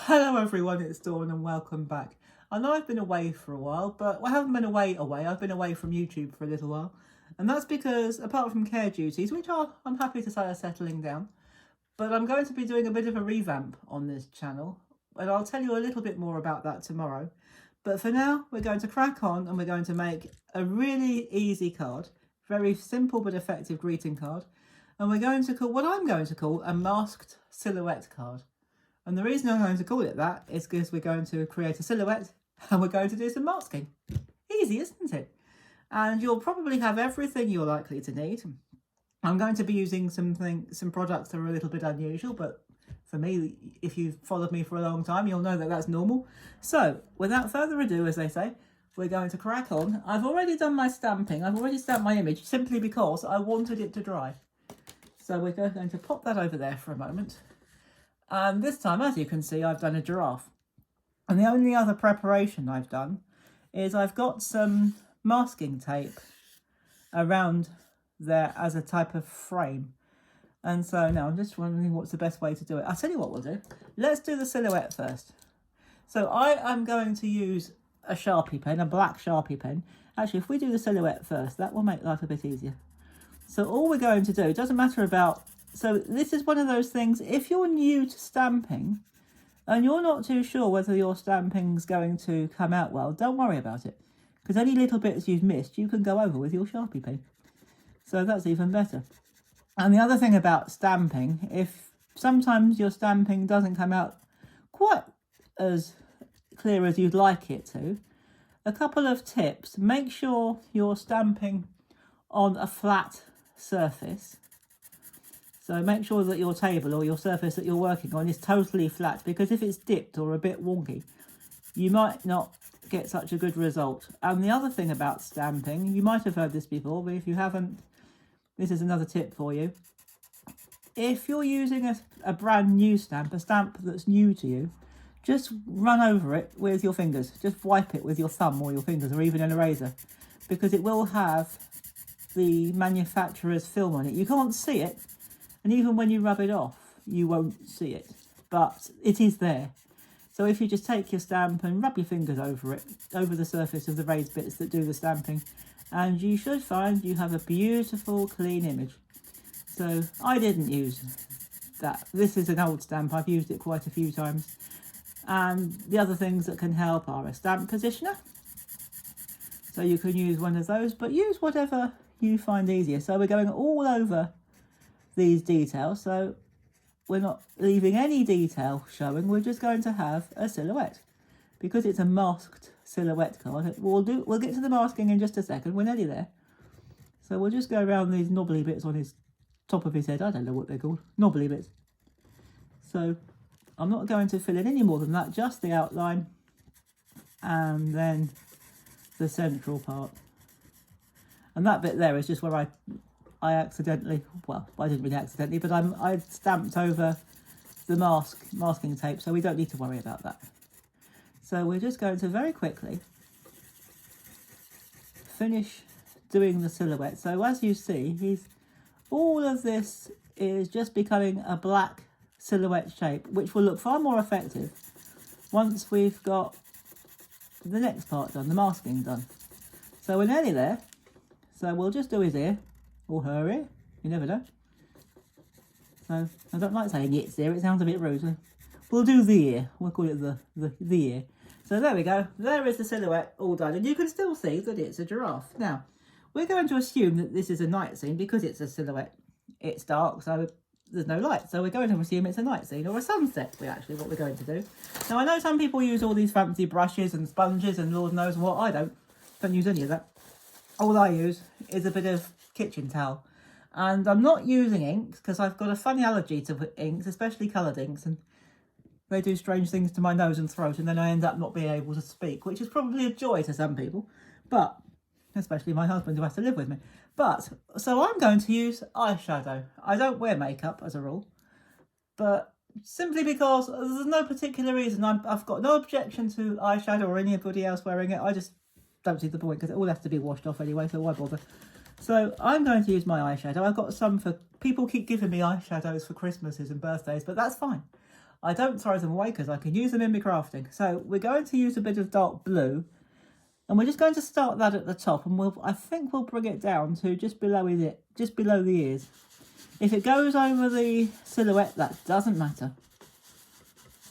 Hello everyone, it's Dawn and welcome back. I know I've been away for a while, but I haven't been away. I've been away from YouTube for a little while. And that's because, apart from care duties, which I'm happy to say are settling down, but I'm going to be doing a bit of a revamp on this channel. And I'll tell you a little bit more about that tomorrow. But for now, we're going to crack on and we're going to make a really easy card. Very simple but effective greeting card. And we're going to call what I'm going to call a masked silhouette card. And the reason I'm going to call it that is because we're going to create a silhouette and we're going to do some masking. Easy, isn't it? And you'll probably have everything you're likely to need. I'm going to be using some products that are a little bit unusual, but for me, if you've followed me for a long time, you'll know that that's normal. So, without further ado, as they say, we're going to crack on. I've already done my stamping. I've already stamped my image simply because I wanted it to dry. So we're going to pop that over there for a moment. And this time, as you can see, I've done a giraffe. And the only other preparation I've done is I've got some masking tape around there as a type of frame. And so now I'm just wondering what's the best way to do it. I'll tell you what we'll do. Let's do the silhouette first. So I am going to use a Sharpie pen, a black Sharpie pen. Actually, if we do the silhouette first, that will make life a bit easier. So all we're going to do, it doesn't matter about... So this is one of those things, if you're new to stamping and you're not too sure whether your stamping's going to come out well, don't worry about it. Because any little bits you've missed, you can go over with your Sharpie pen. So that's even better. And the other thing about stamping, if sometimes your stamping doesn't come out quite as clear as you'd like it to, a couple of tips. Make sure you're stamping on a flat surface. So make sure that your table or your surface that you're working on is totally flat, because if it's dipped or a bit wonky, you might not get such a good result. And the other thing about stamping, you might have heard this before, but if you haven't, this is another tip for you. If you're using a brand new stamp, a stamp that's new to you, just run over it with your fingers. Just wipe it with your thumb or your fingers or even an eraser, because it will have the manufacturer's film on it. You can't see it. And even when you rub it off, you won't see it, but it is there. So if you just take your stamp and rub your fingers over it, over the surface of the raised bits that do the stamping, and you should find you have a beautiful, clean image. So I didn't use that. This is an old stamp. I've used it quite a few times. And the other things that can help are a stamp positioner. So you can use one of those, but use whatever you find easier. So we're going all over these details, so we're not leaving any detail showing. We're just going to have a silhouette because it's a masked silhouette card. We'll get to the masking in just a second. We're nearly there. So we'll just go around these knobbly bits on his top of his head. I don't know what they're called, knobbly bits. So I'm not going to fill in any more than that, just the outline and then the central part. And that bit there is just where I accidentally, well, I didn't really accidentally, but I've stamped over the masking tape, so we don't need to worry about that. So we're just going to very quickly finish doing the silhouette. So as you see, all of this is just becoming a black silhouette shape, which will look far more effective once we've got the next part done, the masking done. So we're nearly there. So we'll just do his ear. Or her ear, you never know. So I don't like saying its ear, it sounds a bit rude. So we'll do the ear, we'll call it the ear. So there we go, there is the silhouette all done, and you can still see that it's a giraffe. Now, we're going to assume that this is a night scene because it's a silhouette. It's dark, so there's no light, so we're going to assume it's a night scene or a sunset, what we're going to do. Now I know some people use all these fancy brushes and sponges and Lord knows what. I don't use any of that. All I use is a bit of kitchen towel, and I'm not using inks because I've got a funny allergy to inks, especially coloured inks, and they do strange things to my nose and throat, and then I end up not being able to speak, which is probably a joy to some people, but especially my husband who has to live with me. But so I'm going to use eyeshadow. I don't wear makeup as a rule, but simply because there's no particular reason. I've got no objection to eyeshadow or anybody else wearing it. I just don't see the point because it all has to be washed off anyway, so why bother? So I'm going to use my eyeshadow. I've got some for... People keep giving me eyeshadows for Christmases and birthdays, but that's fine. I don't throw them away because I can use them in my crafting. So we're going to use a bit of dark blue, and we're just going to start that at the top, and I think we'll bring it down to just below the ears. If it goes over the silhouette, that doesn't matter,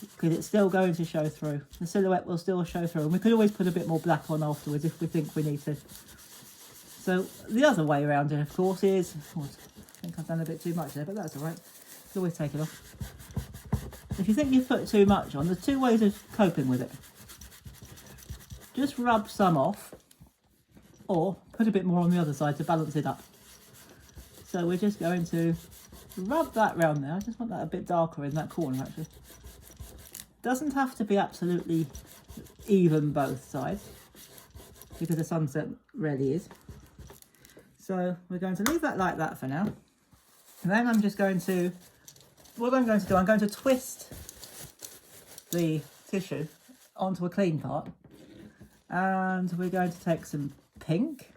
because it's still going to show through. The silhouette will still show through, and we could always put a bit more black on afterwards if we think we need to. So the other way around it, of course, is... Oh, I think I've done a bit too much there, but that's all right. You can always take it off. If you think you've put too much on, there's two ways of coping with it. Just rub some off, or put a bit more on the other side to balance it up. So we're just going to rub that round there. I just want that a bit darker in that corner, actually. Doesn't have to be absolutely even both sides, because the sunset rarely is. So we're going to leave that like that for now. And then I'm just going to, what I'm going to do, I'm going to twist the tissue onto a clean part. And we're going to take some pink.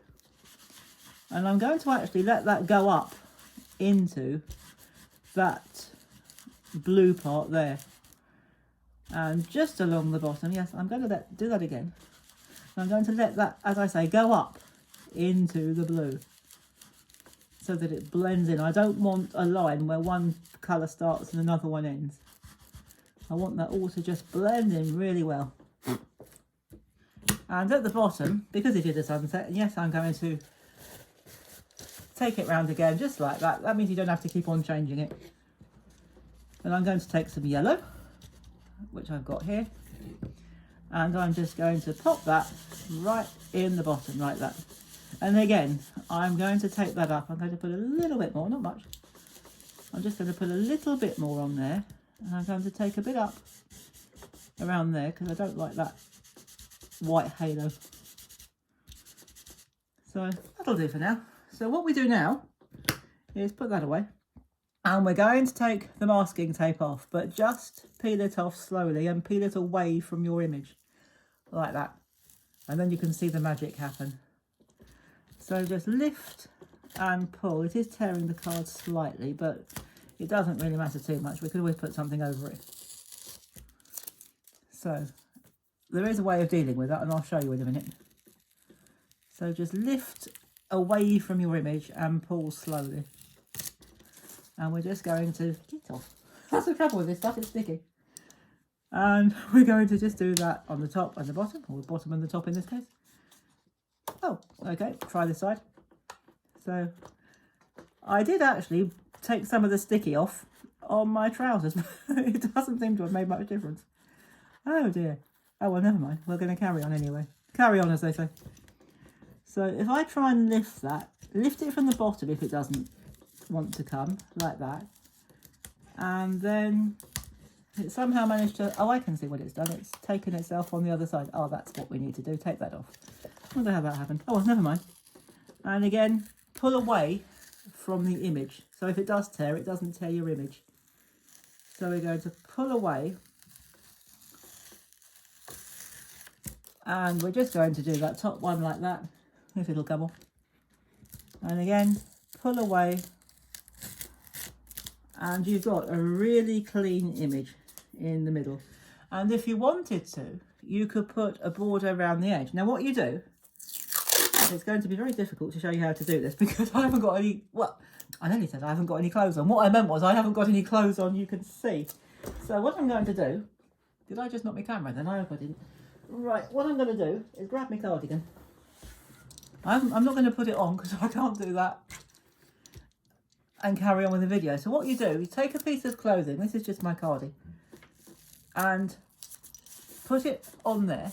And I'm going to actually let that go up into that blue part there. And just along the bottom, yes, I'm going to do that again. I'm going to let that, as I say, go up into the blue, so that it blends in. I don't want a line where one colour starts and another one ends. I want that all to just blend in really well. And at the bottom, because it is a sunset, and yes, I'm going to take it round again, just like that. That means you don't have to keep on changing it. And I'm going to take some yellow, which I've got here, and I'm just going to pop that right in the bottom like that. And again, I'm going to take that up. I'm going to put a little bit more, not much. I'm just going to put a little bit more on there, and I'm going to take a bit up around there because I don't like that white halo. So that'll do for now. So what we do now is put that away, and we're going to take the masking tape off, but just peel it off slowly and peel it away from your image like that, and then you can see the magic happen. So just lift and pull. It is tearing the card slightly, but it doesn't really matter too much. We could always put something over it. So there is a way of dealing with that, and I'll show you in a minute. So just lift away from your image and pull slowly. And we're just going to get off. That's the trouble with this stuff, it's sticky. And we're going to just do that on the top and the bottom, or the bottom and the top in this case. Oh, okay, try this side. So I did actually take some of the sticky off on my trousers. It doesn't seem to have made much difference. Oh dear. Oh well, never mind. We're going to carry on anyway. Carry on, as they say. So if I try and lift that, lift it from the bottom if it doesn't want to come, like that. And then it somehow managed to, oh, I can see what it's done. It's taken itself on the other side. Oh, that's what we need to do. Take that off. I wonder how that happened. Oh, well, never mind. And again, pull away from the image. So if it does tear, it doesn't tear your image. So we're going to pull away. And we're just going to do that top one like that, if it'll come off. And again, pull away. And you've got a really clean image in the middle. And if you wanted to, you could put a border around the edge. Now what you do, it's going to be very difficult to show you how to do this because I haven't got any, well, I nearly said I haven't got any clothes on. What I meant was I haven't got any clothes on, you can see. So what I'm going to do, did I just knock my camera then? I hope I didn't. Right, what I'm going to do is grab my cardigan. I'm not going to put it on because I can't do that and carry on with the video. So what you do, you take a piece of clothing, this is just my cardi, and put it on there.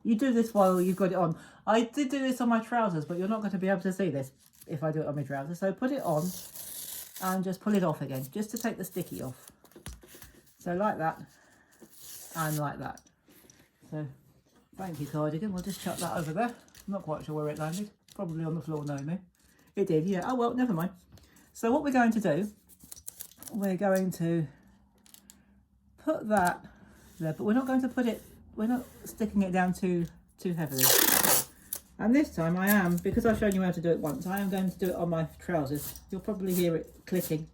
You do this while you've got it on. I did do this on my trousers, but you're not going to be able to see this if I do it on my trousers. So put it on and just pull it off again, just to take the sticky off. So like that and like that. So thank you, cardigan. We'll just chuck that over there. I'm not quite sure where it landed. Probably on the floor, knowing me. It did, yeah. Oh well, never mind. So what we're going to do, we're going to put that there, but we're not going to put it, we're not sticking it down too heavily. And this time I am, because I've shown you how to do it once, I am going to do it on my trousers. You'll probably hear it clicking.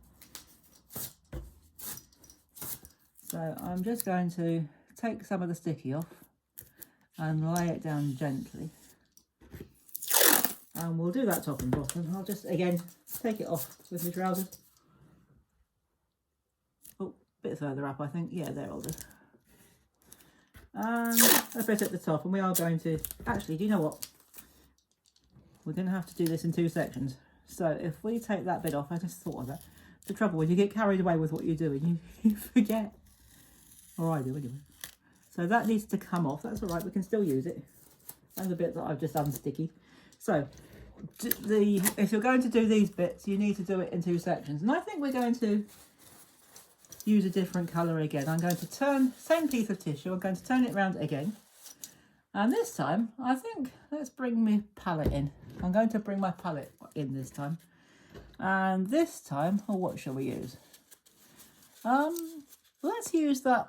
So So I'm just going to take some of the sticky off and lay it down gently. And we'll do that top and bottom. I'll just, again, take it off with my trousers. Oh, a bit further up, I think. Yeah, there I'll do. And a bit at the top. And we are going to... Actually, do you know what? We're going to have to do this in 2 sections. So if we take that bit off, I just thought of that. The trouble when you get carried away with what you're doing, you forget. Or I do, anyway. So that needs to come off. That's all right. We can still use it. And the bit that I've just unsticky. So, if you're going to do these bits, you need to do it in 2 sections. And I think we're going to use a different colour again. I'm going to turn, same piece of tissue, I'm going to turn it around again. And this time, I think, let's bring my palette in. I'm going to bring my palette in this time. And this time, what shall we use? Let's use that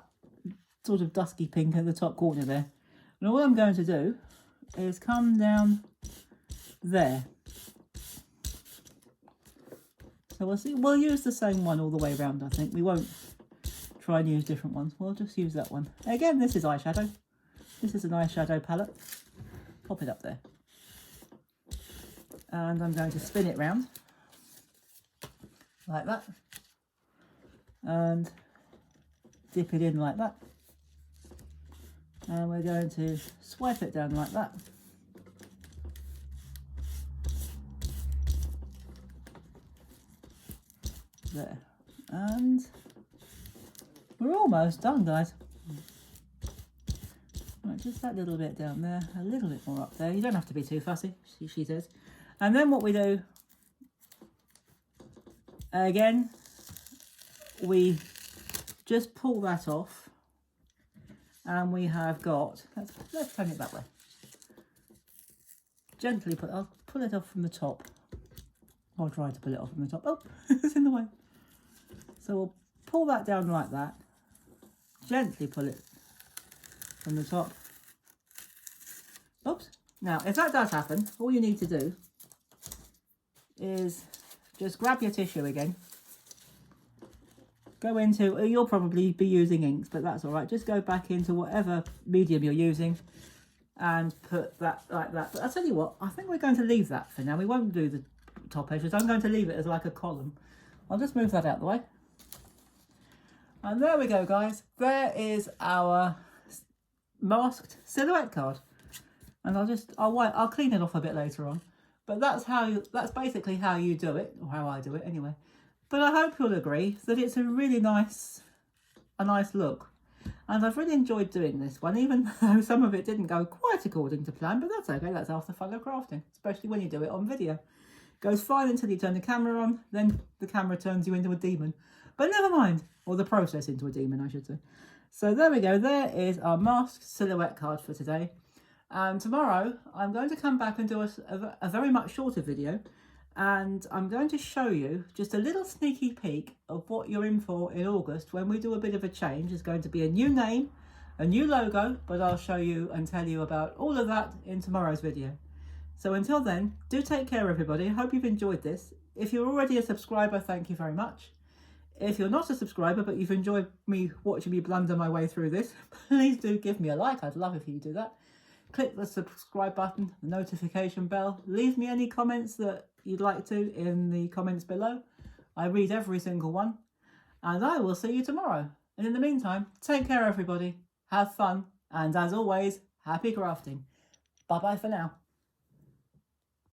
sort of dusky pink at the top corner there. And all I'm going to do is come down there. So we'll use the same one all the way around, I think. We won't try and use different ones. We'll just use that one. Again, this is eyeshadow. This is an eyeshadow palette. Pop it up there. And I'm going to spin it round. Like that. And dip it in like that. And we're going to swipe it down like that. There. And we're almost done, guys. Right, just that little bit down there, a little bit more up there. You don't have to be too fussy, she says. And then what we do, again, we just pull that off. And we have got, let's turn it that way. Gently I'll pull it off from the top. I'll try to pull it off from the top. Oh, it's in the way. So we'll pull that down like that. Gently pull it from the top. Oops. Now, if that does happen, all you need to do is just grab your tissue again. Go into, you'll probably be using inks, but that's all right. Just go back into whatever medium you're using and put that like that. But I'll tell you what, I think we're going to leave that for now. We won't do the top edges. I'm going to leave it as like a column. I'll just move that out of the way. And there we go, guys. There is our masked silhouette card. And I'll clean it off a bit later on. But that's basically how you do it, or how I do it anyway. But I hope you'll agree that it's a really nice look. And I've really enjoyed doing this one, even though some of it didn't go quite according to plan, but that's okay, that's half the fun of crafting, especially when you do it on video. Goes fine until you turn the camera on, then the camera turns you into a demon. But never mind, or the process into a demon, I should say. So there we go, there is our masked silhouette card for today. And tomorrow, I'm going to come back and do a very much shorter video. And I'm going to show you just a little sneaky peek of what you're in for in August when we do a bit of a change. It's going to be a new name, a new logo, but I'll show you and tell you about all of that in tomorrow's video. So until then, do take care everybody. I hope you've enjoyed this. If you're already a subscriber, thank you very much. If you're not a subscriber, but you've enjoyed me watching me blunder my way through this, please do give me a like. I'd love if you do that. Click the subscribe button, the notification bell. Leave me any comments that you'd like to in the comments below. I read every single one. And I will see you tomorrow. And in the meantime, take care everybody. Have fun. And as always, happy crafting. Bye bye for now.